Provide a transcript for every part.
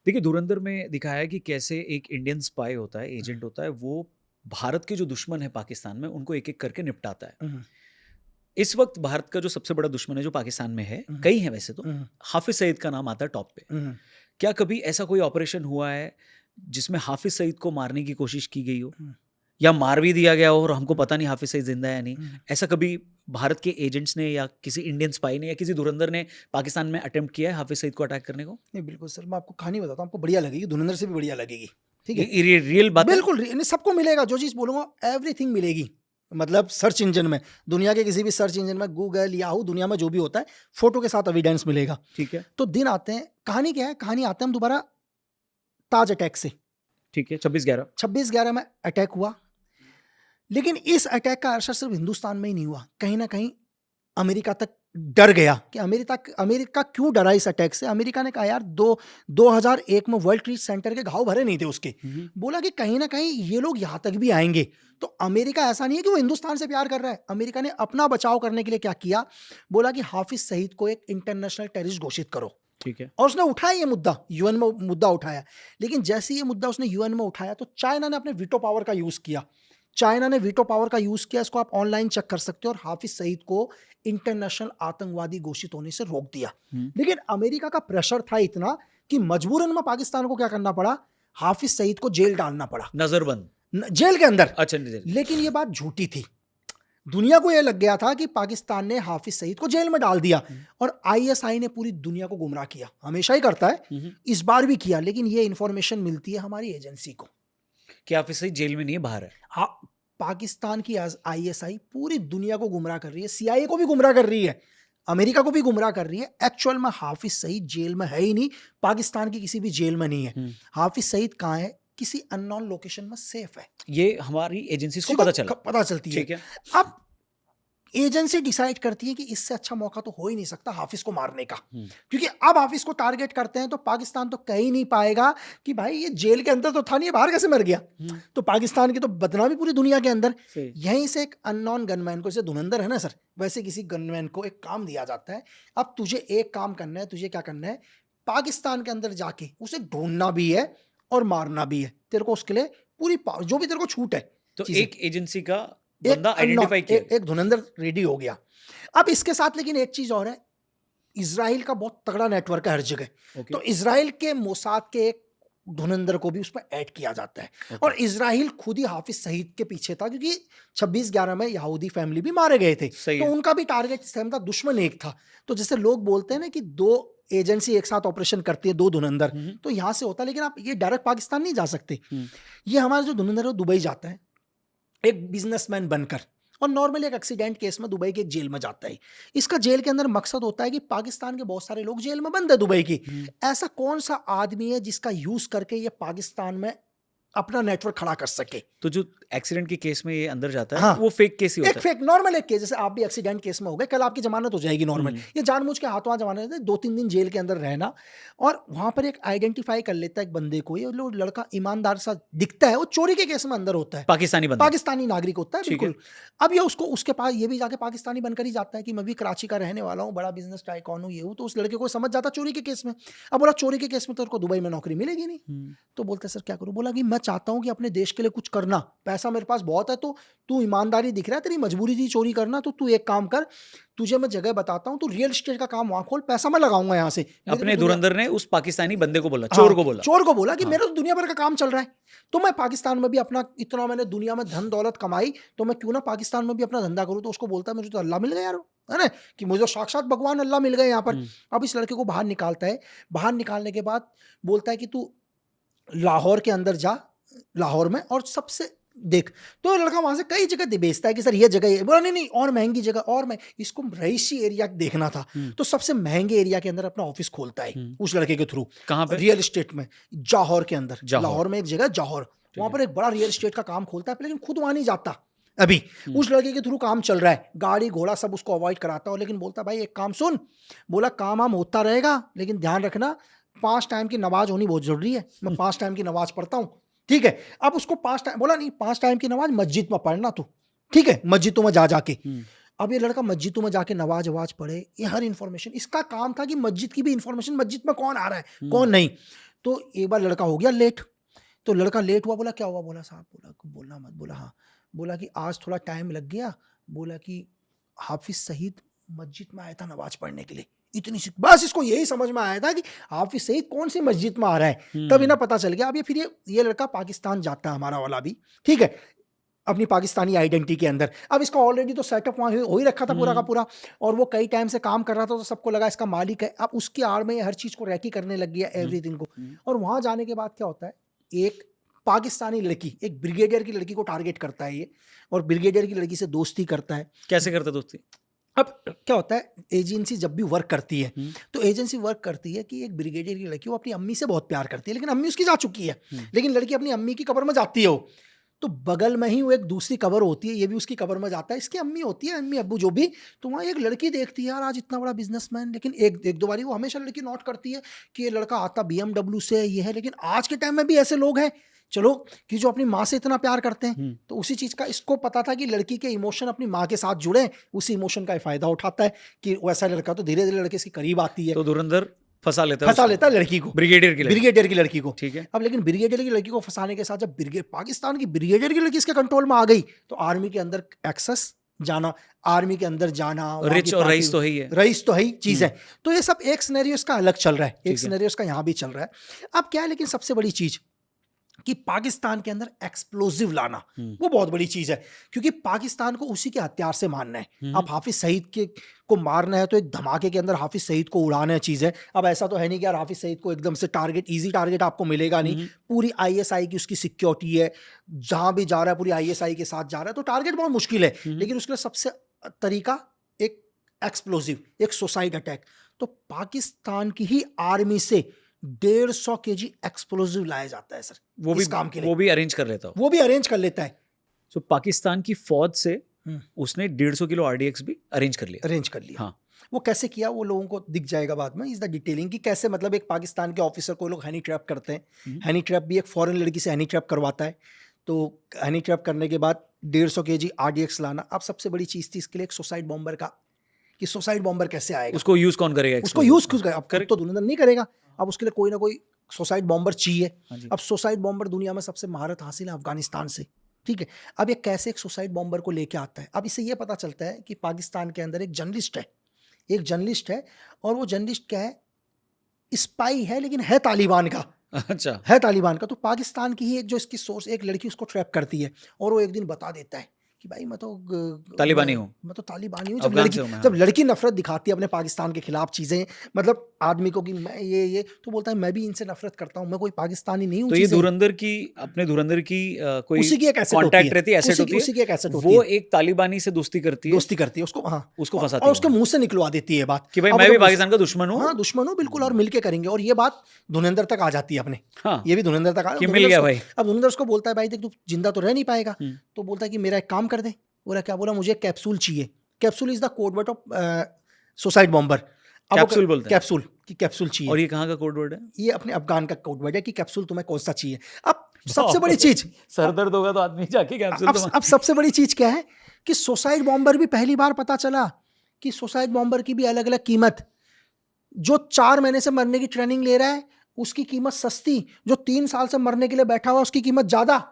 देखिए, धुरंधर में दिखाया है कि कैसे एक इंडियन स्पाई होता है, एजेंट होता है, वो भारत के जो दुश्मन है पाकिस्तान में, उनको एक-एक करके निपटाता है। हुँ, इस वक़्त भारत का जो सबसे बड़ा दुश्मन है, जो पाकिस्तान में है, हुँ, कई हैं वैसे तो, हुँ, हाफ़िज़ सईद का नाम आता है टॉप पे। हुँ, क्या कभी ऐसा कोई ऑपरेशन हुआ है, जिसमें हाफ़िज़ सईद को मारने की कोशिश की गई हो? हुँ, या मार भी दिया गया हो और हमको पता नहीं हाफ़िज़ सईद ज़िंदा है या नहीं? हुँ। ऐसा कभी भारत के एजेंट्स ने या किसी इंडियन स्पाई ने या किसी धुरंधर ने पाकिस्तान में अटेम्प्ट किया है हाफ़िज़ सईद को अटैक करने को? नहीं, बिल्कुल सर, मैं आपको कहानी बताता हूँ, आपको बढ़िया लगेगी, धुरंधर से भी बढ़िया लगेगी, ठीक है? ये रियल बात है? बिल्कुल नहीं, सबको मिलेगा, जो चीज़ बोलूँगा एवरीथिंग मिलेगी। मतलब सर्च इंजन में, दुनिया के किसी भी सर्च इंजन में, गूगल, याहू, दुनिया में जो भी होता है, फ़ोटो के साथ एविडेंस मिलेगा। ठीक है, तो दिन आते हैं, कहानी क्या है? कहानी आते हैं हम दोबारा ताज अटैक से। ठीक है, 26/11 26/11 में अटैक हुआ, लेकिन इस अटैक का असर सिर्फ हिंदुस्तान में ही नहीं हुआ, कहीं न कहीं अमेरिका तक डर गया कि अमेरिका क्यों डरा इस अटैक से? अमेरिका ने कहा यार 2001 में वर्ल्ड ट्रेड सेंटर के घाव भरे नहीं थे उसके। हुँ, हुँ। बोला कि कहीं न कहीं ये लोग यहाँ तक भी आएँगे। तो अमेरिका ऐसा नहीं है कि वो हिंदुस्तान से प्यार कर रहा है। अमेरिका ने अपना बचाव करने के लिए क्या किया? बोला कि हाफ़िज़ सईद को एक इंटरनेशनल टेररिस्ट घोषित करो। ठीक है। और उसने उठाया ये मुद्दा, यूएन में मुद्दा उठाया। लेकिन जैसे ही ये मुद्दा उसने यूएन में उठाया तो चाइना ने अपने वीटो पावर का यूज़ किया। चाइना ने वीटो पावर का यूज़ किया, इसको आप ऑनलाइन चेक कर सकते हो, और हाफ़िज़ सईद को इंटरनेशनल आतंकवादी घोषित होने से रोक दिया। हुँ, लेकिन अमेरिका का प्रेशर था इतना कि मजबूरन में पाकिस्तान को क्या करना पड़ा? हाफ़िज़ सईद को जेल डालना पड़ा। नज़रबंद। जेल के अंदर। अच्छा नज़र लेकिन ये बात झूठी थी। दुनिया को यह लग गया था कि पाकिस्तान ने हाफिज सईद को जेल में डाल दिया, हुँ, और आईएसआई ने पूरी दुनिया को गुमराह किया। हमेशा ही करता है, हुँ, हुँ। इस बार भी किया, लेकिन ये इंफॉर्मेशन मिलती है हमारी एजेंसी को। कि हाफ़िज़ सईद जेल में नहीं है, बाहर है। हाँ, पाकिस्तान की आईएसआई पूरी दुनिया को गुमराह कर रही है, सीआईए को भी गुमराह कर रही है, अमेरिका को भी गुमराह कर रही है। एक्चुअल में हाफिज सईद जेल में है ही नहीं, पाकिस्तान की किसी भी जेल में नहीं है। हुँ। हाफिज सईद कहाँ है? किसी अननोन लोकेशन में सेफ है, ये हमारी एजेंसीज़ को किसी को पता चला। पता चलती है। ठीक है। अब एजेंसी डिसाइड करती है कि इससे अच्छा मौका तो हो ही नहीं सकता हाफिज को मारने का, हुँ, क्योंकि अब हाफिज को टारगेट करते हैं तो पाकिस्तान तो कह ही नहीं पाएगा कि भाई ये जेल के अंदर तो था नहीं, ये बाहर कैसे मर गया। हुँ। तो पाकिस्तान की तो बदनामी पूरी दुनिया के अंदर। सही। यहीं से एक अननोन गनमैन को, जैसे धुरंधर है ना सर, वैसे किसी गनमैन को एक काम दिया जाता है। अब तुझे एक काम करना है, तुझे क्या करना है? पाकिस्तान के अंदर जाके उसे ढूंढना भी है और मारना भी है। तेरे को उसके लिए पूरी जो भी तेरे को छूट है तो चीजें। एक एजेंसी का एक बंदा अननोन आइडेंटिफ़ाई किया गया। एक धुरंधर रेडी हो गया। अब इसके साथ लेकिन एक चीज और है, इज़राइल का बहुत तगड़ा नेटवर्क है हर जगह। ओके, तो इज़राइल के मोसाद के एक धुरंधर को भी उसमें ऐड किया जाता है, ओके। और इज़राइल खुद ही हाफिज़ सईद के पीछे था, क्योंकि 26/11 में यहूदी फैमिली भी मारे गए थे। सही तो है। उनका भी टारगेट सेम था, दुश्मन एक था। तो जैसे लोग बोलते हैं ना कि 2 एजेंसी एक साथ ऑपरेशन करती है, 2 धुरंधर, हुँ, हुँ, तो यहाँ से होता है। लेकिन आप ये डायरेक्ट पाकिस्तान नहीं जा सकते। हुँ। ये हमारा जो धुरंधर है वो दुबई जाता है, एक बिजनेसमैन बनकर, और नॉर्मली एक एक्सीडेंट केस में दुबई के एक जेल में जाता है। इसका जेल के अंदर मकसद होता है कि पाकिस्तान के बहुत सारे लोग जेल में बंद है दुबई की। हुँ। ऐसा कौन सा आदमी है जिसका यूज करके ये पाकिस्तान में अपना नेटवर्क खड़ा कर सके? तो जो एक्सीडेंट के केस में ये अंदर जाता है, हाँ, वो फेक केस ही एक होता है। फेक नॉर्मल एक केस, जैसे आप भी एक्सीडेंट केस में हो गए, कल आपकी जमानत हो जाएगी नॉर्मल। हुँ, ये जानबूझ के हाथों हाथ जमानत है, 2-3 दिन जेल के अंदर रहना, और वहां पर एक आइडेंटिफाई कर लेता है एक बंदे को, ये लड़का ईमानदार सा दिखता है, वो चोरी के केस में अंदर होता है, पाकिस्तानी बंदा। पाकिस्तानी नागरिक होता है ठीक है। बिल्कुल। अब ये उसको उसके पास ये भी जाके पाकिस्तानी बनकर ही जाता है कि मैं भी कराची का रहने वाला हूँ, बड़ा बिजनेस टाइकॉन हूँ, ये हूँ। तो उस लड़के को समझ जाता चोरी के केस में। अब बोला चोरी के केस में तो तेरे को दुबई में नौकरी मिलेगी नहीं। हुँ, तो बोलते सर क्या करूं? बोला कि मैं चाहता हूं कि अपने देश के लिए कुछ करना, पैसा मेरे पास बहुत है, तो तू ईमानदारी दिख रहा है, तेरी मजबूरी थी चोरी करना, तो तू एक काम कर, तुझे मैं जगह बताता हूं, तू रियल एस्टेट का काम वहां खोल, पैसा मैं लगाऊंगा यहाँ से, मेरी तो अपने दुनिया। धुरंधर ने उस पाकिस्तानी बंदे को बोला, चोर हाँ, को बोला। चोर को बोला कि हाँ, मेरा तो दुनिया भर का काम चल रहा है, तो मैं पाकिस्तान में भी अपना, इतना मैंने दुनिया में धन दौलत कमाई, तो मैं क्यों ना पाकिस्तान में भी अपना धंधा करूं। तो उसको बोलता है मुझे तो अल्लाह मिल गया यार, है ना, कि मुझे तो साक्षात भगवान अल्लाह मिल गए यहाँ पर। हुँ, अब इस लड़के को बाहर निकालता है, बाहर निकालने के बाद बोलता है कि तू लाहौर के अंदर जा, लाहौर में, और सबसे देख। तो ये लड़का वहां से कई जगह बेचता है कि सर ये जगह है, बोला नहीं नहीं और महंगी जगह, और मैं इसको रईसी एरिया देखना था। हुँ, तो सबसे महंगे एरिया के अंदर अपना ऑफिस खोलता है हुँ। उस लड़के के थ्रू, कहाँ पे? रियल एस्टेट में, जौहर के अंदर। जौहर। लाहौर में एक जगह जौहर, ठीक वहां है। पर एक बड़ा रियल एस्टेट का काम खोलता है, लेकिन खुद वहां नहीं जाता अभी। हुँ, उस लड़के के थ्रू काम चल रहा है, गाड़ी घोड़ा सब उसको अवॉइड कराता हो, लेकिन बोलता भाई एक काम सुन, बोला काम वाम होता रहेगा, लेकिन ध्यान रखना 5 टाइम की नमाज होनी बहुत जरूरी है, मैं 5 टाइम की नमाज पढ़ता हूँ, ठीक है। अब उसको 5 टाइम बोला, नहीं 5 टाइम की नमाज मस्जिद में पढ़ना तू, ठीक है, मस्जिदों में जा जाके। हुँ, अब ये लड़का मस्जिदों में जाके नमाज ववाज पढ़े, ये हर इंफॉर्मेशन इसका काम था कि मस्जिद की भी इंफॉर्मेशन, मस्जिद में कौन आ रहा है हुँ, कौन नहीं। तो एक बार लड़का हो गया लेट, तो लड़का लेट हुआ, बोला क्या हुआ, बोला साहब, बोला बोलना मत, बोला हाँ, बोला कि आज थोड़ा टाइम लग गया, बोला कि हाफिज सईद मस्जिद में आया था नमाज पढ़ने के लिए, इतनी सी बस इसको यही समझ में आया था कि हाफिज सईद कौन सी मस्जिद में आ रहा है, तब इन्हें पता चल गया। अब ये फिर ये लड़का पाकिस्तान जाता है, हमारा वाला भी, ठीक है, अपनी पाकिस्तानी आइडेंटिटी के अंदर। अब इसका ऑलरेडी तो सेटअप वहाँ हो ही रखा था पूरा का पूरा, और वो कई टाइम से काम कर रहा था, तो सबको लगा इसका मालिक है। अब उसकी आड़ में हर चीज़ को रैकी करने लग गया, एवरीथिंग को। और वहाँ जाने के बाद क्या होता है, एक पाकिस्तानी लड़की, एक ब्रिगेडियर की लड़की को टारगेट करता है ये, और ब्रिगेडियर की लड़की से दोस्ती करता है। कैसे करता दोस्ती? अब क्या होता है, एजेंसी जब भी वर्क करती है तो एजेंसी वर्क करती है कि एक ब्रिगेडियर की लड़की वो अपनी अम्मी से बहुत प्यार करती है, लेकिन अम्मी उसकी जा चुकी है, लेकिन लड़की अपनी अम्मी की कब्र में जाती है वो, तो बगल में ही वो एक दूसरी कब्र होती है, ये भी उसकी कब्र में जाता है, इसकी अम्मी होती है, अम्मी अब्बू जो भी। तो वहाँ एक लड़की देखती है, यार आज इतना बड़ा बिजनेसमैन, लेकिन एक दो बारी वो हमेशा लड़की नोट करती है कि ये लड़का आता BMW से ये है, लेकिन आज के टाइम में भी ऐसे लोग हैं, चलो, कि जो अपनी माँ से इतना प्यार करते हैं। तो उसी चीज़ का इसको पता था कि लड़की के इमोशन अपनी माँ के साथ जुड़े, उसी इमोशन का फ़ायदा उठाता है कि वैसा लड़का तो धीरे धीरे लड़के इसके करीब आती है, तो धुरंधर फंसा लेता है लड़की को, ब्रिगेडियर की लड़की को। ठीक है। अब लेकिन ब्रिगेडियर की लड़की को फंसाने के साथ जब पाकिस्तान की ब्रिगेडियर की लड़की इसके कंट्रोल में आ गई, तो आर्मी के अंदर एक्सेस जाना, आर्मी के अंदर जाना, रिच और रईस तो ही है, रईस तो ही चीज़ है। तो ये सब एक सिनेरियो इसका अलग चल रहा है, एक सिनेरियो इसका यहाँ भी चल रहा है। अब क्या है, लेकिन सबसे बड़ी चीज़ कि पाकिस्तान के अंदर एक्सप्लोजिव लाना, वो बहुत बड़ी चीज है, क्योंकि पाकिस्तान को उसी के हथियार से मारना है। अब हाफिज सईद के को मारना है तो एक धमाके के अंदर हाफिज सईद को उड़ाना चीज है। अब ऐसा तो है नहीं कि यार हाफिज सईद को एकदम से इजी टारगेट आपको मिलेगा नहीं, पूरी ISI की उसकी सिक्योरिटी है, जहां भी जा रहा है पूरी ISI के साथ जा रहा है, तो टारगेट बहुत मुश्किल है। लेकिन उसके लिए सबसे तरीका एक एक्सप्लोजिव, एक सुसाइड अटैक। तो पाकिस्तान की ही आर्मी से 150 kg एक्सप्लोजिव लाया जाता है सर, वो भी काम के लिए, वो भी अरेंज कर लेता वो भी अरेंज कर लेता है। तो पाकिस्तान की फौज से उसने 150 किलो RDX भी अरेंज कर लिया। हाँ, वो कैसे किया वो लोगों को दिख जाएगा बाद में, इज द डिटेलिंग कि कैसे, मतलब एक पाकिस्तान के ऑफिसर को लोग हनी ट्रैप करते हैं, हनी ट्रैप भी एक फॉरेन लड़की से हनी ट्रैप करवाता है। तो हनी ट्रैप करने के बाद 150 kg RDX लाना। अब सबसे बड़ी चीज थी इसके लिए एक सुसाइड बॉम्बर का, कि सुसाइड बॉम्बर कैसे आएगा, उसको यूज कौन करेगा, उसको यूज अब तो धुरंधर नहीं करेगा, अब उसके लिए कोई ना कोई सुसाइड बॉम्बर चाहिए। अब सुसाइड बॉम्बर दुनिया में सबसे महारत हासिल है अफगानिस्तान से, ठीक है। अब ये कैसे एक सुसाइड बॉम्बर को लेके आता है, अब इससे ये पता चलता है कि पाकिस्तान के अंदर एक जर्नलिस्ट है, और वो जर्नलिस्ट क्या है, स्पाई है, लेकिन है तालिबान का। अच्छा, है तालिबान का। तो पाकिस्तान की ही एक जो इसकी सोर्स, एक लड़की उसको ट्रैप करती है, और वो एक दिन बता देता है कि भाई मैं तो तालिबानी हूँ, मैं तो तालिबानी हूँ। जब लड़की नफरत दिखाती है अपने पाकिस्तान के खिलाफ चीजें, मतलब आदमी को कि मैं ये तो बोलता है मैं भी इनसे नफरत करता हूँ, मैं कोई पाकिस्तानी नहीं हूँ। तो ये धुरंधर की कोई उसी की एक कॉन्टैक्ट रहती है, एसेट होती है, वो एक तालिबानी से दोस्ती करती है उसको, हाँ, उसको फंसाती है, और उसके मुंह से निकलवा देती है बात कि भाई मैं भी पाकिस्तान का दुश्मन हूँ। हाँ, दुश्मन हूँ बिल्कुल, और मिलके करेंगे। और ये बात धुरंधर तक आ जाती है अपने, हाँ, ये भी धुरंधर तक आ, मिल गया भाई। अब धुरंधर उसको बोलता है भाई देख तू जिंदा तो रह नहीं पाएगा, तो बोलता है कि मेरा एक काम कर दे। बोला क्या? बोला मुझे कैप्सूल चाहिए। Capsule is the code word of suicide bomber. Capsule बोलते हैं, कैप्सूल की कैप्सूल चाहिए। और ये कहाँ का कोड वर्ड है? ये अपने अफगान का कोड वर्ड है कि कैप्सूल तुम्हें कौन सा चाहिए। अब सबसे बड़ी चीज, सर दर्द होगा तो आदमी जाके कैप्सूल। अब सबसे बड़ी चीज क्या है कि सुसाइड बॉम्बर भी पहली बार पता चला कि सुसाइड बॉम्बर की भी अलग अलग कीमत। जो 4 महीने से मरने की ट्रेनिंग ले रहा है उसकी कीमत सस्ती, जो 3 साल से मरने के लिए बैठा हुआ उसकी कीमत ज्यादा।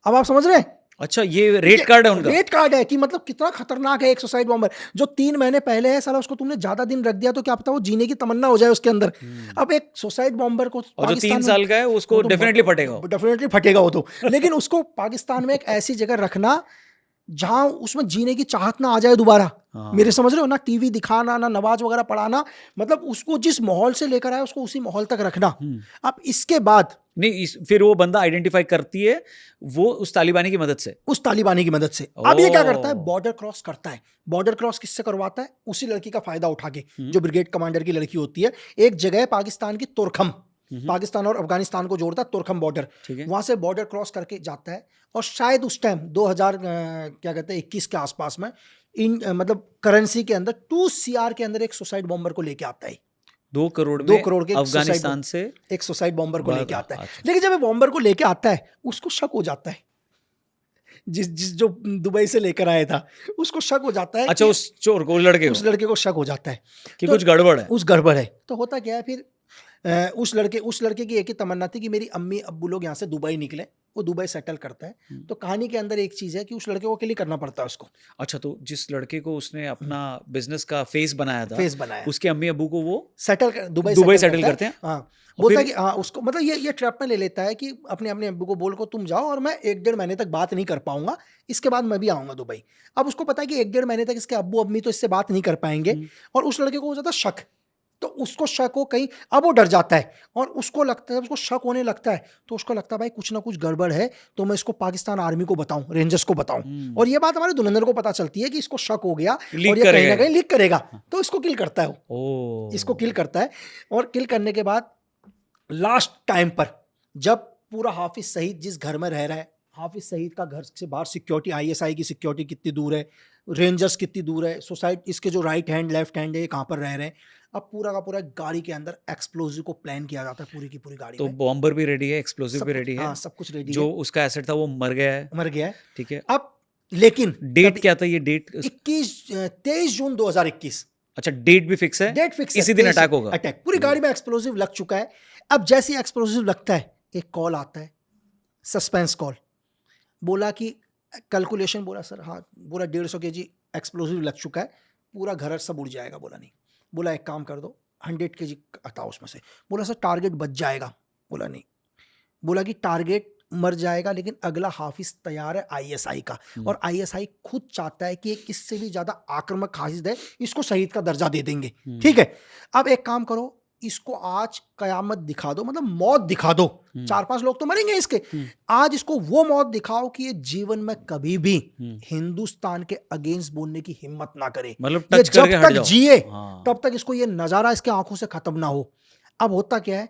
अब आप समझ रहे हैं? अच्छा, ये रेट कार्ड है उनका, रेट कार्ड है कि मतलब कितना खतरनाक है एक सुसाइड बॉम्बर। जो 3 महीने पहले है साला, उसको तुमने ज्यादा दिन रख दिया तो क्या पता वो जीने की तमन्ना हो जाए उसके अंदर। अब एक सुसाइड बॉम्बर को, और जो 3 साल का है उसको डेफिनेटली फटेगा वो तो। लेकिन उसको पाकिस्तान में एक ऐसी जगह रखना जहां उसमें जीने की चाहत ना आ जाए दोबारा। मेरे समझ रहे हो ना? टीवी दिखाना, ना नमाज वगैरह पढ़ाना, मतलब उसको जिस माहौल से लेकर आया उसको उसी माहौल तक रखना। अब इसके बाद नहीं, फिर वो बंदा आइडेंटिफाई करती है वो उस तालिबानी की मदद से, अब ये क्या करता है? बॉर्डर क्रॉस करता है। बॉर्डर क्रॉस किससे करवाता है? उसी लड़की का फायदा उठा के, जो ब्रिगेड कमांडर की लड़की होती है। एक जगह है पाकिस्तान की, तुरखम, पाकिस्तान और अफगानिस्तान को जोड़ता है तुरखम बॉर्डर, वहां से बॉर्डर क्रॉस करके जाता है। और शायद उस टाइम 2021 के आसपास में मतलब करेंसी के अंदर 2 CR के अंदर एक सुसाइड बॉम्बर को लेके आता है। 2 करोड़ के अफगानिस्तान से एक सुसाइड बॉम्बर को लेके आता है। लेकिन जब बॉम्बर को लेके आता है उसको शक हो जाता है, जिस जो दुबई से लेकर आया था उसको शक हो जाता है। अच्छा, उस चोर को, उस लड़के को शक हो जाता है कि कुछ गड़बड़ है। गड़बड़ है। तो होता क्या है फिर, उस लड़के की एक ही तमन्ना थी कि मेरी अम्मी अब्बू लोग यहाँ से दुबई निकले, वो दुबई सेटल करता है। तो कहानी के अंदर एक चीज़ है कि उस लड़के को अकेले करना पड़ता है उसको, अच्छा, तो जिस लड़के को उसने अपना बिजनेस का फेस बनाया था, फेस बनाया, उसके अम्मी अब्बू को वो दुबई दुबई सेटल सेटल करता करते है। हैं। हाँ, और बोलता है फिर कि हाँ उसको मतलब ये ट्रैप में ले लेता है कि अपने अपने अब्बू को बोल को तुम जाओ और मैं 1-1.5 महीने तक बात नहीं कर पाऊंगा, इसके बाद मैं भी आऊंगा दुबई। अब उसको पता है कि 1-1.5 महीने तक इसके अब्बू अम्मी तो इससे बात नहीं कर पाएंगे, और उस लड़के को हो जाता है शक। तो उसको शक हो कहीं, अब वो डर जाता है और उसको लगता है, उसको शक होने लगता है तो उसको लगता है भाई कुछ ना कुछ गड़बड़ है, तो मैं इसको पाकिस्तान आर्मी को बताऊं, रेंजर्स को बताऊं। और ये बात हमारे धुरंधर को पता चलती है कि इसको शक हो गया और लीक ये कहीं ना करेगा। कहीं लीक करेगा, तो इसको किल करता है वो, ओ, इसको किल करता है। और किल करने के बाद लास्ट टाइम पर जब पूरा हाफिज सईद जिस घर में रह रहा है, हाफिज सईद का घर से बाहर सिक्योरिटी, आईएसआई की सिक्योरिटी कितनी दूर है, रेंजर्स कितनी दूर है, सोसाइटी इसके जो राइट हैंड लेफ्ट हैंड है ये कहाँ पर रह रहे हैं। अब पूरा का पूरा गाड़ी के अंदर एक्सप्लोजिव को प्लान किया जाता है, पूरी की पूरी गाड़ी तो में बॉम्बर भी रेडी है, एक्सप्लोसिव सब भी कुछ, रेडी है, हाँ सब कुछ रेडी जो है, उसका एसेट था वो मर गया है। मर गया है। ठीक है, अब लेकिन डेट क्या था ये डेट? 23 जून 2021 अच्छा, डेट भी फिक्स है, डेट फिक्स है, इसी दिन अटैक होगा। अटैक पूरी गाड़ी में एक्सप्लोजिव लग चुका है। अब जैसे एक्सप्लोजिव लगता है एक कॉल आता है, सस्पेंस कॉल, बोला कि कैलकुलेशन, बोला सर हाँ, बोला 150 kg एक्सप्लोजिव लग चुका है, पूरा घर सब उड़ जाएगा। बोला नहीं, बोला एक काम कर दो 100 kg हटाओ उसमें से। बोला सर टारगेट बच जाएगा। बोला नहीं, बोला कि टारगेट मर जाएगा लेकिन अगला हाफिज तैयार है आईएसआई का, और आईएसआई खुद चाहता है कि एक इससे भी ज्यादा आक्रामक हाफिज है, इसको शहीद का दर्जा दे देंगे। ठीक है, अब एक काम करो, इसको आज कयामत दिखा दो, मतलब मौत दिखा दो, 4-5 लोग तो मरेंगे इसके, आज इसको वो मौत दिखाओ कि ये जीवन में कभी भी हिंदुस्तान के अगेंस्ट बोलने की हिम्मत ना करे, मतलब ये टच करके जब हट तक जाओ। जिए हाँ। तब तक इसको ये नजारा इसके आंखों से खत्म ना हो। अब होता क्या है,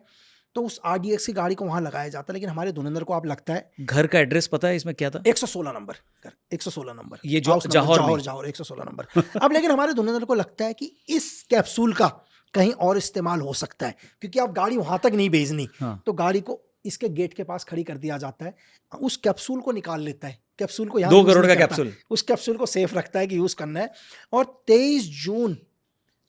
तो उस आरडीएक्स की गाड़ी को वहां लगाया जाता है, लेकिन हमारे धुरंधर को आप लगता है घर का एड्रेस पता है इसमें क्या था? 116 नंबर, 116 नंबर, ये हाउस नंबर, जौहर में। जौहर 116 नंबर। अब लेकिन हमारे धुरंधर को लगता है कि इस कैप्सूल का कहीं और इस्तेमाल हो सकता है, क्योंकि आप गाड़ी वहां तक नहीं भेजनी। हाँ। तो गाड़ी को इसके गेट के पास खड़ी कर दिया जाता है, उस कैप्सूल को निकाल लेता है, कैप्सूल को यहाँ 2 यूज करोड़ नहीं का करता, कैप्सूल। उस कैप्सूल को सेफ रखता है कि यूज करना है। और 23 जून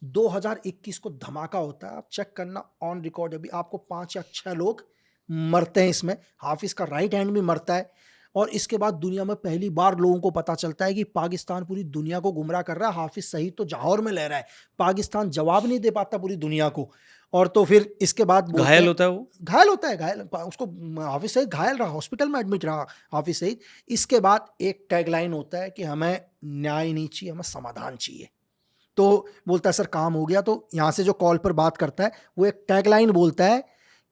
2021 को धमाका होता है। आप चेक करना ऑन रिकॉर्ड, अभी आपको 5 या 6 लोग मरते हैं इसमें, हाफिज का राइट हैंड भी मरता है। और इसके बाद दुनिया में पहली बार लोगों को पता चलता है कि पाकिस्तान पूरी दुनिया को गुमराह कर रहा है, हाफिज सईद तो जौहर में ले रहा है, पाकिस्तान जवाब नहीं दे पाता पूरी दुनिया को। और तो फिर इसके बाद घायल होता है वो, घायल होता है, घायल उसको, हाफिज सईद घायल रहा, हॉस्पिटल में एडमिट रहा हाफिज सईद। इसके बाद एक टैगलाइन होता है कि हमें न्याय नहीं चाहिए, हमें समाधान चाहिए। तो बोलता है सर काम हो गया। तो यहाँ से जो कॉल पर बात करता है वो एक टैगलाइन बोलता है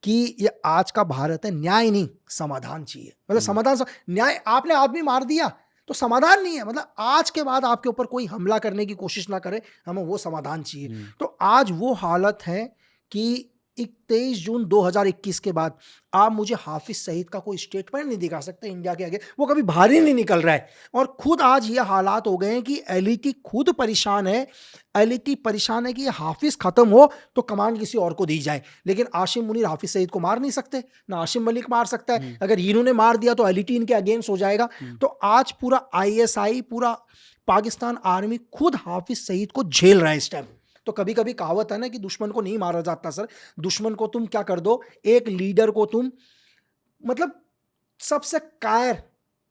कि ये आज का भारत है, न्याय नहीं समाधान चाहिए। मतलब समाधान, न्याय, आपने आदमी मार दिया तो समाधान नहीं है, मतलब आज के बाद आपके ऊपर कोई हमला करने की कोशिश ना करे, हमें वो समाधान चाहिए। तो आज वो हालत है कि 23 जून 2021 के बाद आप मुझे हाफिज सईद का कोई स्टेटमेंट नहीं दिखा सकते इंडिया के आगे, वो कभी बाहर ही नहीं निकल रहा है। और खुद आज ये हालात हो गए हैं कि एलईटी खुद परेशान है, एलईटी परेशान है कि हाफिज खत्म हो तो कमांड किसी और को दी जाए, लेकिन आशिम मुनीर हाफिज सईद को मार नहीं सकते, ना आशिम मलिक मार सकता है। अगर इन्होंने मार दिया तो एलईटी इनके अगेंस्ट हो जाएगा। तो आज पूरा आईएसआई, पूरा पाकिस्तान आर्मी खुद हाफिज सईद को झेल रहा है इस टाइम। तो कभी कभी कहावत है ना कि दुश्मन को नहीं मारा जाता सर, दुश्मन को तुम क्या कर दो, एक लीडर को तुम मतलब सबसे कायर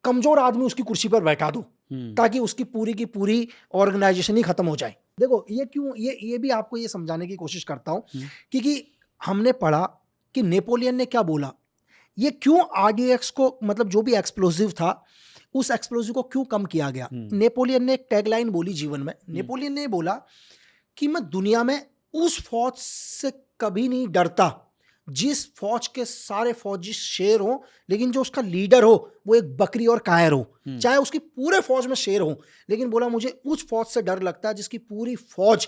कमजोर आदमी उसकी कुर्सी पर बैठा दो, ताकि उसकी पूरी की पूरी ऑर्गेनाइजेशन ही खत्म हो जाए। देखो ये क्यों, ये भी आपको ये समझाने की कोशिश करता हूं, क्योंकि हमने पढ़ा कि नेपोलियन ने क्या बोला, ये क्यों आरडीएक्स को, मतलब जो भी एक्सप्लोजिव था उस एक्सप्लोजिव को क्यों कम किया गया। नेपोलियन ने एक टैगलाइन बोली जीवन में, नेपोलियन ने बोला कि मैं दुनिया में उस फौज से कभी नहीं डरता जिस फौज के सारे फौजी शेर हो, लेकिन जो उसका लीडर हो वो एक बकरी और कायर हो। चाहे उसकी पूरे फौज में शेर हो, लेकिन बोला मुझे उस फौज से डर लगता है जिसकी पूरी फौज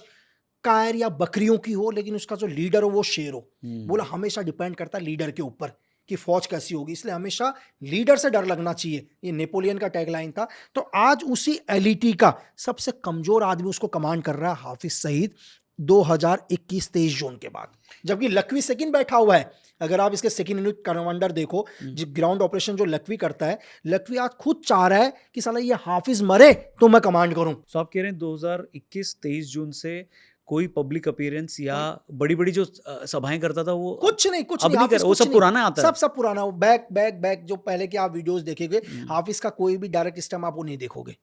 कायर या बकरियों की हो, लेकिन उसका जो लीडर हो वो शेर हो। बोला हमेशा डिपेंड करता है लीडर के ऊपर कि फौज कैसी होगी, इसलिए हमेशा लीडर से डर लगना चाहिए। ये नेपोलियन का टैगलाइन था। तो आज उसी एलईटी का सबसे कमजोर आदमी उसको कमांड कर रहा है हाफिज सईद 2021 23 जून के बाद, जबकि लखवी सेकंड बैठा हुआ है। अगर आप इसके सेकंड यूनिट कमांडर देखो, जो ग्राउंड ऑपरेशन जो लखवी करता है, लखवी आज खुद चाह रहा है कि साला ये हाफिज मरे तो मैं कमांड करूं। तो आप कह रहे हैं 2021 23 जून से कोई पब्लिक अपीयरेंस या बड़ी-बड़ी जो सभाएँ करता था वो कुछ नहीं, कुछ अब नहीं, नहीं कर, हाफिज वो कुछ सब नहीं, पुराना आता है। सब पुराना, वो बैक बैक बैक जो पहले के आप वीडियोस देखेंगे, हुँ। हाफिज का कोई भी डायरेक्ट स्टैम्प आप वो नहीं देखोगे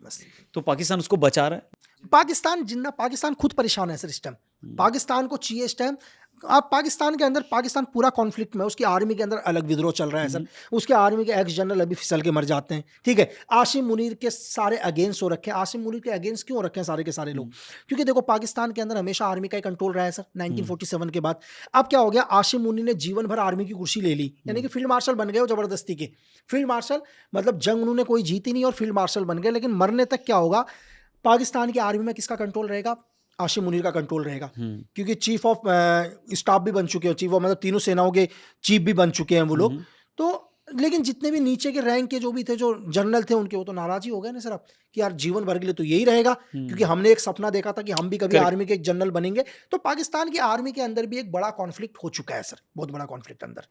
बस। तो पाकिस्तान उसको बचा रहा है। पाकिस्तान जिन्ना, पाकिस्तान खुद परेशान है सर इस टाइम। पाकिस्तान को चाहिए इस टाइम, आप पाकिस्तान के अंदर, पाकिस्तान पूरा कॉन्फ्लिक्ट में, उसकी आर्मी के अंदर अलग विद्रोह चल रहा है सर। उसके आर्मी के एक्स जनरल अभी फिसल के मर जाते हैं, ठीक है। आसिम मुनीर के सारे अगेंस्ट हो रखे हैं। आसिम मुनीर के अगेंस्ट क्यों हो रखे हैं सारे के सारे लोग? क्योंकि देखो पाकिस्तान के अंदर हमेशा आर्मी का ही कंट्रोल रहा है सर 1947 के बाद। अब क्या हो गया, आसिम मुनीर ने जीवन भर आर्मी की कुर्सी ले ली, यानी कि फील्ड मार्शल बन गए वो जबरदस्ती के। फील्ड मार्शल मतलब जंग उन्होंने कोई जीती नहीं और फील्ड मार्शल बन गए, लेकिन मरने तक क्या होगा, पाकिस्तान की आर्मी में किसका कंट्रोल रहेगा? आसिम मुनीर का कंट्रोल रहेगा, क्योंकि चीफ ऑफ स्टाफ भी बन चुके हैं, चीफ ऑफ मतलब तीनों सेनाओं के चीफ भी बन चुके हैं वो लोग। तो लेकिन जितने भी नीचे के रैंक के जो भी थे, जो जनरल थे उनके, वो तो नाराज ही हो गए ना सर अब, कि यार जीवन भर के लिए तो यही रहेगा, क्योंकि हमने एक सपना देखा था कि हम भी कभी आर्मी के एक जनरल बनेंगे। तो पाकिस्तान की आर्मी के अंदर भी एक बड़ा कॉन्फ्लिक्ट हो चुका है सर, बहुत बड़ा कॉन्फ्लिक्ट अंदर।